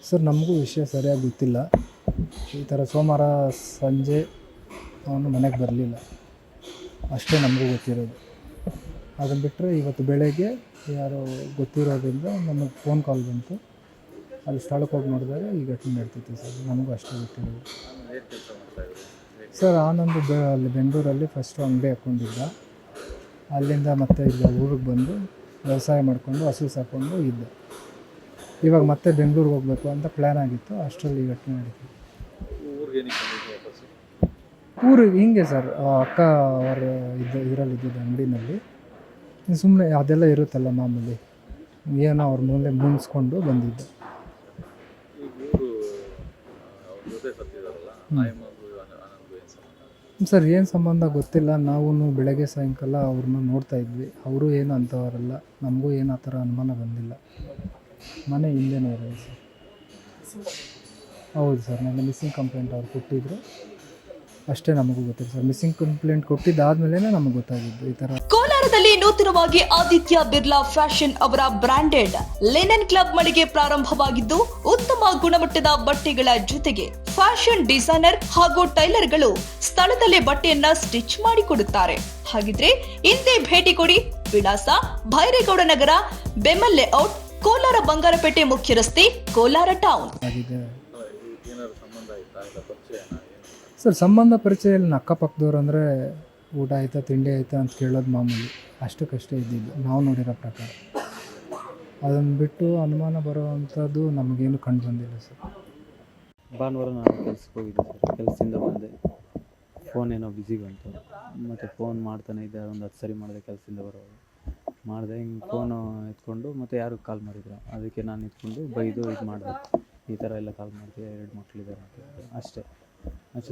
Sir ನಮಗೂ ವಿಷಯ ಸರಿಯಾಗಿ ಗೊತ್ತಿಲ್ಲ. ಈ ಥರ ಸೋಮವಾರ ಸಂಜೆ ಅವನು ಮನೆಗೆ ಬರಲಿಲ್ಲ, ಅಷ್ಟೇ ನಮಗೂ ಗೊತ್ತಿರೋದು. ಅದನ್ನು ಬಿಟ್ಟರೆ ಇವತ್ತು ಬೆಳಗ್ಗೆ ಯಾರೋ ಗೊತ್ತಿರೋದ್ರಿಂದ ನಮಗೆ ಫೋನ್ ಕಾಲ್ ಬಂತು. ಅಲ್ಲಿ ಸ್ಥಳಕ್ಕೆ ಹೋಗಿ ನೋಡಿದಾಗ ಈ ಘಟನೆ ನಡ್ತಿತ್ತು ಸರ್. ನಮಗೂ ಅಷ್ಟೇ ಗೊತ್ತಿರೋದು. ಸರ್ ಆನಂದ್ ಅಲ್ಲಿ ಬೆಂಗಳೂರಲ್ಲಿ ಫಸ್ಟು ಅಂಗಡಿ ಹಾಕ್ಕೊಂಡಿದ್ದ. ಅಲ್ಲಿಂದ ಮತ್ತೆ ಈಗ ಊರಿಗೆ ಬಂದು ವ್ಯವಸಾಯ ಮಾಡಿಕೊಂಡು ಹಸು ಸಾಕೊಂಡು ಇದ್ದ. ಇವಾಗ ಮತ್ತೆ ಬೆಂಗಳೂರಿಗೆ ಹೋಗಬೇಕು ಅಂತ ಪ್ಲ್ಯಾನ್ ಆಗಿತ್ತು. ಅಷ್ಟರಲ್ಲಿ ಈ ಘಟನೆ ನಡೀತು. ಊರಿಗೆ ಹಿಂಗೆ ಸರ್, ಅಕ್ಕ ಅವರು ಇದರಲ್ಲಿದ್ದಿದ್ದು ಅಂಗಡಿನಲ್ಲಿ. ಸುಮ್ಮನೆ ಅದೆಲ್ಲ ಇರುತ್ತಲ್ಲ ಮಾಮೂಲಿ, ಏನೋ ಅವ್ರ ಮುಂದೆ ಮುನ್ಸ್ಕೊಂಡು ಬಂದಿದ್ದೆ. ಸರ್ ಏನು ಸಂಬಂಧ ಗೊತ್ತಿಲ್ಲ. ನಾವು ಬೆಳಗ್ಗೆ ಸಾಯಂಕಾಲ ಅವ್ರನ್ನ ನೋಡ್ತಾ ಇದ್ವಿ. ಅವರು ಏನು ಅಂಥವರಲ್ಲ, ನಮಗೂ ಏನು ಆ ಥರ ಅನುಮಾನ ಬಂದಿಲ್ಲ. ಮನೆ ಹಿಂದೆನೇ ಇರೋದು ಸರ್. ಹೌದು ಸರ್, ನನ್ನ ಮಿಸ್ಸಿಂಗ್ ಕಂಪ್ಲೇಂಟ್ ಅವ್ರು ಕೊಟ್ಟಿದ್ರು, ಅಷ್ಟೇ ನಮಗೂ ಗೊತ್ತಿಲ್ಲ ಸರ್. ಮಿಸ್ಸಿಂಗ್ ಕಂಪ್ಲೇಂಟ್ ಕೊಟ್ಟಿದ್ದಾದ್ಮೇಲೆ ನಮಗೆ ಗೊತ್ತಾಗಿದ್ದು ಈ ಥರ. ಕೋಲಾರದಲ್ಲಿ ನೂತನವಾಗಿ ಆದಿತ್ಯ ಬಿರ್ಲಾ ಫ್ಯಾಷನ್ ಅವರ ಬ್ರಾಂಡೆಡ್ ಲಿನನ್ ಕ್ಲಬ್ ಮಳಿಗೆ ಪ್ರಾರಂಭವಾಗಿದ್ದು, ಉತ್ತಮ ಗುಣಮಟ್ಟದ ಬಟ್ಟೆಗಳ ಜೊತೆಗೆ ಫ್ಯಾಷನ್ ಡಿಸೈನರ್ ಹಾಗೂ ಟೈಲರ್ಗಳು ಸ್ಥಳದಲ್ಲೇ ಬಟ್ಟೆಯನ್ನ ಸ್ಟಿಚ್ ಮಾಡಿಕೊಡುತ್ತಾರೆ. ಹಾಗಿದ್ರೆ ಇಂದೇ ಭೇಟಿ ಕೊಡಿ. ವಿಳಾಸ ಭೈರೇಗೌಡ ನಗರ, ಬೆಮ್ಮಲ್ ಲೇಔಟ್, ಕೋಲಾರ ಬಂಗಾರಪೇಟೆ ಮುಖ್ಯ ರಸ್ತೆ, ಕೋಲಾರ ಟೌನ್. ಸರ್ ಸಂಬಂಧ ಪರಿಚಯ ಇಲ್ಲ. ಅಕ್ಕಪಕ್ಕದವ್ರು ಅಂದರೆ ಊಟ ಆಯಿತಾ ತಿಂಡಿ ಆಯಿತಾ ಅಂತ ಕೇಳೋದು ಮಾಮೂಲಿ, ಅಷ್ಟಕ್ಕಷ್ಟೇ ಇದ್ದಿದ್ದು ನಾವು ನೋಡಿರೋ ಪ್ರಕಾರ. ಅದನ್ನು ಬಿಟ್ಟು ಅನುಮಾನ ಬರುವಂಥದ್ದು ನಮಗೇನು ಕಂಡು ಬಂದಿಲ್ಲ ಸರ್. ಭಾನುವಾರ ನಾನು ಕೆಲ್ಸಕ್ಕೆ ಹೋಗಿದ್ದೆ ಸರ್. ಕೆಲಸದಿಂದ ಬಂದೆ, ಫೋನ್ ಏನೋ ಬ್ಯುಸಿ ಬಂತು. ಮತ್ತು ಫೋನ್ ಮಾಡ್ತಾನೆ ಇದ್ದೆ, ಒಂದು 10 ಸರಿ ಮಾಡಿದೆ ಕೆಲಸದಿಂದ ಬರೋದು. ಮಾಡಿದೆ, ಹಿಂಗೆ ಫೋನು ಎತ್ಕೊಂಡು ಮತ್ತು ಯಾರು ಕಾಲ್ ಮಾಡಿದ್ರು, ಅದಕ್ಕೆ ನಾನು ಎತ್ಕೊಂಡು ಬೈದು ಇದು ಮಾಡಿದೆ. ಈ ಥರ ಎಲ್ಲ ಕಾಲ್ ಮಾಡ್ತೀವಿ, 2 ಮಕ್ಕಳಿದ್ದಾರೆ ಅಂತ ಅಷ್ಟೇ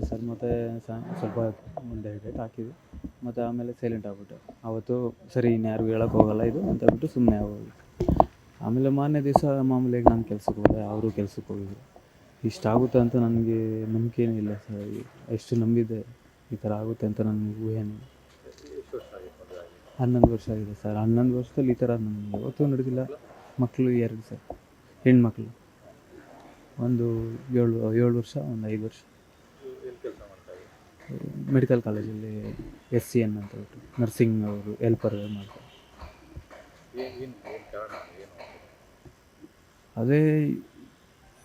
ಸರ್. ಮತ್ತು ಸ್ವಲ್ಪ ಒಂದು ಡೇಟ್ ಹಾಕಿದ್ವಿ, ಮತ್ತು ಆಮೇಲೆ ಸೈಲೆಂಟ್ ಆಗ್ಬಿಟ್ಟೆ. ಆವತ್ತು ಸರಿ ಇನ್ಯಾರಿಗೂ ಹೇಳೋಕ್ಕೆ ಹೋಗಲ್ಲ ಇದು ಅಂತ ಹೇಳ್ಬಿಟ್ಟು ಸುಮ್ಮನೆ ಆಗೋಗಿ. ಆಮೇಲೆ ಮಾರನೇ ದಿವಸ ಮಾಮೂಲಿಯಾಗಿ ನಾನು ಕೆಲ್ಸಕ್ಕೆ ಹೋದೆ, ಅವರು ಕೆಲ್ಸಕ್ಕೆ ಹೋಗಿದ್ರು. ಇಷ್ಟಾಗುತ್ತೆ ಅಂತ ನನಗೆ ನಂಬಿಕೆನೇ ಇಲ್ಲ ಸರ್. ಎಷ್ಟು ನಂಬಿದ್ದೆ ಈ ಥರ ಆಗುತ್ತೆ ಅಂತ ನನಗೆ ಊಹೆನೇ. 11 ವರ್ಷ ಆಗಿದೆ ಸರ್. 11 ವರ್ಷದಲ್ಲಿ ಈ ಥರ ನನಗೆ ಯಾವತ್ತೂ ನಡೆದಿಲ್ಲ. ಮಕ್ಕಳು 2 ಸರ್, ಹೆಣ್ಮಕ್ಳು. ಒಂದು 7 ವರ್ಷ, ಒಂದು 5 ವರ್ಷ. ಮೆಡಿಕಲ್ ಕಾಲೇಜಲ್ಲಿ SCN ಅಂತ ಹೇಳ್ಬಿಟ್ಟು ನರ್ಸಿಂಗ್ ಅವರು ಹೆಲ್ಪರ್ ಮಾಡ್ತಾರೆ. ಅದೇ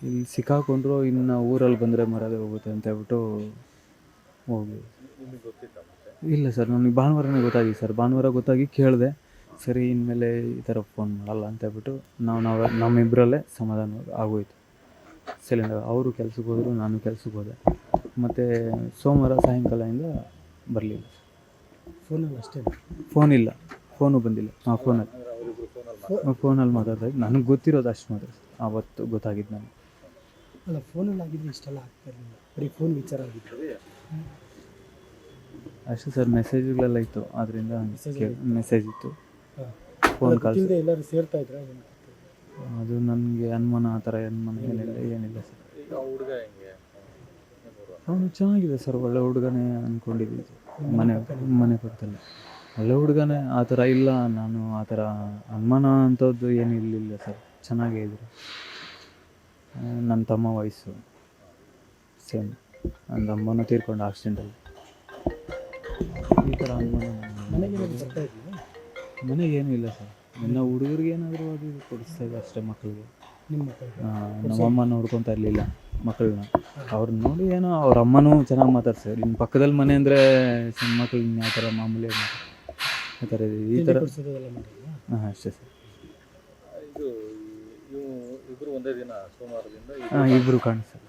ಇಲ್ಲಿ ಸಿಕ್ಕಾಕೊಂಡ್ರು, ಇನ್ನು ಊರಲ್ಲಿ ಬಂದರೆ ಮರದೇ ಹೋಗುತ್ತೆ ಅಂತ ಹೇಳ್ಬಿಟ್ಟು ಹೋಗಿ. ಇಲ್ಲ ಸರ್, ನನಗೆ ಭಾನುವಾರನೇ ಗೊತ್ತಾಗಿದೆ ಸರ್. ಭಾನುವಾರ ಗೊತ್ತಾಗಿ ಕೇಳಿದೆ, ಸರಿ ಇನ್ಮೇಲೆ ಈ ಥರ ಫೋನ್ ಮಾಡಲ್ಲ ಅಂತ ಹೇಳ್ಬಿಟ್ಟು ನಮ್ಮಿಬ್ಬರಲ್ಲೇ ಸಮಾಧಾನ ಆಗೋಯ್ತು. ಸಿಲಿಂಡರ್ ಅವರು ಕೆಲ್ಸಕ್ಕೆ ಹೋದರು, ನಾನು ಕೆಲ್ಸಕ್ಕೆ ಹೋದೆ. ಮತ್ತು ಸೋಮವಾರ ಸಾಯಂಕಾಲದಿಂದ ಬರಲಿಲ್ಲ. ಫೋನಲ್ಲಿ ಅಷ್ಟೇ? ಫೋನ್ ಇಲ್ಲ, ಫೋನು ಬಂದಿಲ್ಲ. ಫೋನಲ್ಲಿ ಮಾತಾಡ್ತಾ ಇದ್ದು, ನನಗೆ ಗೊತ್ತಿರೋದು ಅಷ್ಟು ಮಾತ್ರ ಆವತ್ತು ಗೊತ್ತಾಗಿದ್ದು ನನಗೆ. ಅಲ್ಲ, ಫೋನಲ್ಲಿ ಆಗಿದ್ದು ಇಷ್ಟೆಲ್ಲ ಆಗ್ತಾ ಇರಲಿಲ್ಲ, ಬರೀ ಫೋನ್ ವಿಚಾರ ಆಗಿತ್ತು ಅಷ್ಟೇ ಸರ್. ಮೆಸೇಜ್ಗಳೆಲ್ಲ ಇತ್ತು, ಅದರಿಂದ ಮೆಸೇಜ್ ಇತ್ತು. ಫೋನ್ ಕಾಲ್ ಎಲ್ಲರೂ ಸೇರ್ತಾ ಇದ್ರೆ ಅದು ನನಗೆ ಅನುಮಾನ, ಆ ಥರ ಅನುಮಾನ ಏನಿಲ್ಲ ಸರ್. ಅವನು ಚೆನ್ನಾಗಿದೆ ಸರ್, ಒಳ್ಳೆ ಹುಡುಗನೇ ಅಂದ್ಕೊಂಡಿದ್ವಿ. ಮನೆ ಪಕ್ಕದಲ್ಲಿ ಒಳ್ಳೆ ಹುಡುಗನೇ, ಆ ಥರ ಇಲ್ಲ. ನಾನು ಆ ಥರ ಅನುಮಾನ ಅಂಥದ್ದು ಏನು ಇರಲಿಲ್ಲ ಸರ್. ಚೆನ್ನಾಗೇ ಇದ್ರು. ನನ್ನ ತಮ್ಮ ವಯಸ್ಸು ಸೇಮ್. ನನ್ನ ಅಮ್ಮನೂ ತೀರ್ಕೊಂಡು ಆಕ್ಸಿಡೆಂಟಲ್ಲಿ. ಈ ಥರ ಅನುಮಾನ ಮನೆಗೇನು ಇಲ್ಲ ಸರ್. ಇನ್ನು ಹುಡುಗರಿಗೆ ಏನಾದರೂ ಅದು ಕೊಡಿಸ್ತಾ ಇದೆ ಅಷ್ಟೇ ಮಕ್ಕಳಿಗೆ. ನಮ್ಮಮ್ಮ ನೋಡ್ಕೊತಾ ಇರಲಿಲ್ಲ ಮಕ್ಕಳನ್ನ. ಅವ್ರನ್ನ ನೋಡಿ ಏನೋ ಅವ್ರ ಅಮ್ಮನೂ ಚೆನ್ನಾಗಿ ಮಾತಾಡ್ತಾರೆ. ಇನ್ನು ಪಕ್ಕದಲ್ಲಿ ಮನೆ ಅಂದರೆ ಸಣ್ಣ ಮಕ್ಕಳು ಯಾವ ಥರ ಮಾಮೂಲಿಯಾಗಿ ಆ ಥರ ಈ ಥರ. ಹಾಂ ಅಷ್ಟೇ ಸರ್. ಇಬ್ಬರು ಒಂದೇ ದಿನ ಸೋಮವಾರದಿಂದ ಇಬ್ಬರು ಕಾಣಿಸ್ತಾರೆ.